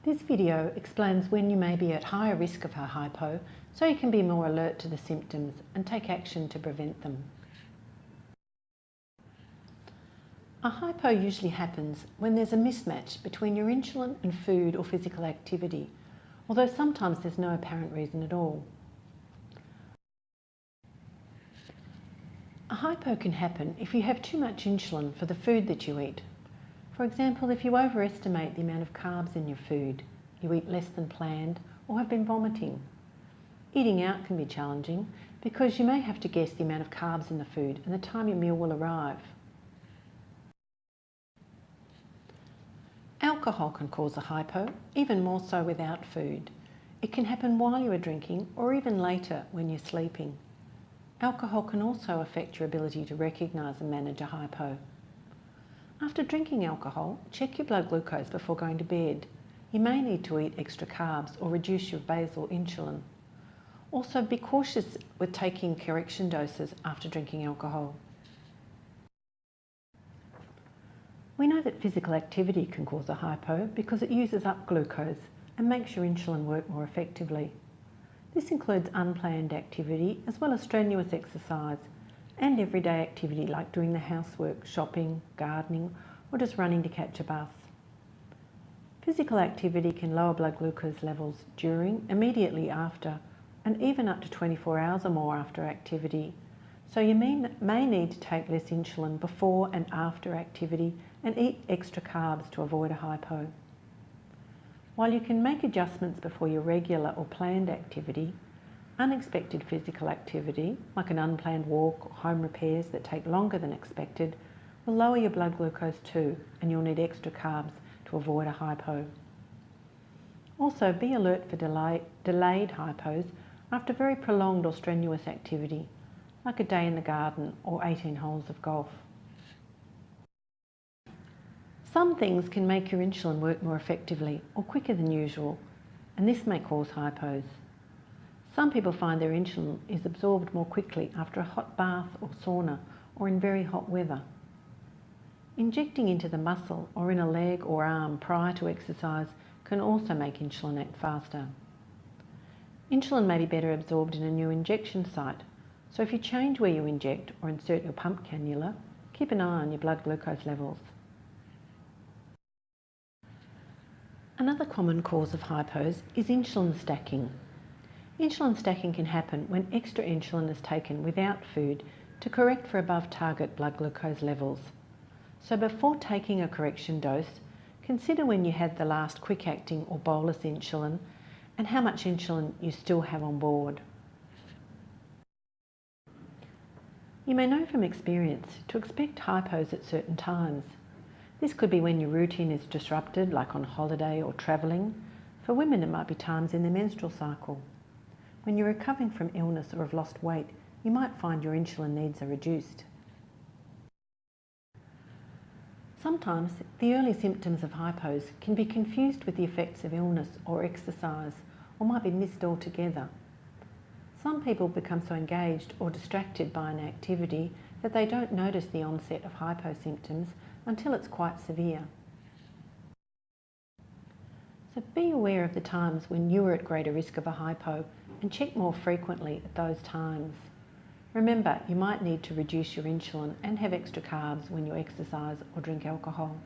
This video explains when you may be at higher risk of a hypo, so you can be more alert to the symptoms and take action to prevent them. A hypo usually happens when there's a mismatch between your insulin and food or physical activity, although sometimes there's no apparent reason at all. A hypo can happen if you have too much insulin for the food that you eat. For example, if you overestimate the amount of carbs in your food, you eat less than planned, or have been vomiting. Eating out can be challenging because you may have to guess the amount of carbs in the food and the time your meal will arrive. Alcohol can cause a hypo, even more so without food. It can happen while you are drinking or even later when you're sleeping. Alcohol can also affect your ability to recognise and manage a hypo. After drinking alcohol, check your blood glucose before going to bed. You may need to eat extra carbs or reduce your basal insulin. Also, be cautious with taking correction doses after drinking alcohol. We know that physical activity can cause a hypo because it uses up glucose and makes your insulin work more effectively. This includes unplanned activity as well as strenuous exercise and everyday activity like doing the housework, shopping, gardening, or just running to catch a bus. Physical activity can lower blood glucose levels during, immediately after, and even up to 24 hours or more after activity. So you may need to take less insulin before and after activity and eat extra carbs to avoid a hypo. While you can make adjustments before your regular or planned activity, unexpected physical activity, like an unplanned walk or home repairs that take longer than expected, will lower your blood glucose too, and you'll need extra carbs to avoid a hypo. Also, be alert for delayed hypos after very prolonged or strenuous activity, like a day in the garden or 18 holes of golf. Some things can make your insulin work more effectively or quicker than usual, and this may cause hypos. Some people find their insulin is absorbed more quickly after a hot bath or sauna or in very hot weather. Injecting into the muscle or in a leg or arm prior to exercise can also make insulin act faster. Insulin may be better absorbed in a new injection site, so if you change where you inject or insert your pump cannula, keep an eye on your blood glucose levels. Another common cause of hypos is insulin stacking. Insulin stacking can happen when extra insulin is taken without food to correct for above target blood glucose levels. So before taking a correction dose, consider when you had the last quick-acting or bolus insulin and how much insulin you still have on board. You may know from experience to expect hypos at certain times. This could be when your routine is disrupted, like on holiday or travelling. For women, it might be times in their menstrual cycle. When you're recovering from illness or have lost weight, you might find your insulin needs are reduced. Sometimes the early symptoms of hypos can be confused with the effects of illness or exercise, or might be missed altogether. Some people become so engaged or distracted by an activity that they don't notice the onset of hypo symptoms until it's quite severe. So be aware of the times when you are at greater risk of a hypo and check more frequently at those times. Remember, you might need to reduce your insulin and have extra carbs when you exercise or drink alcohol.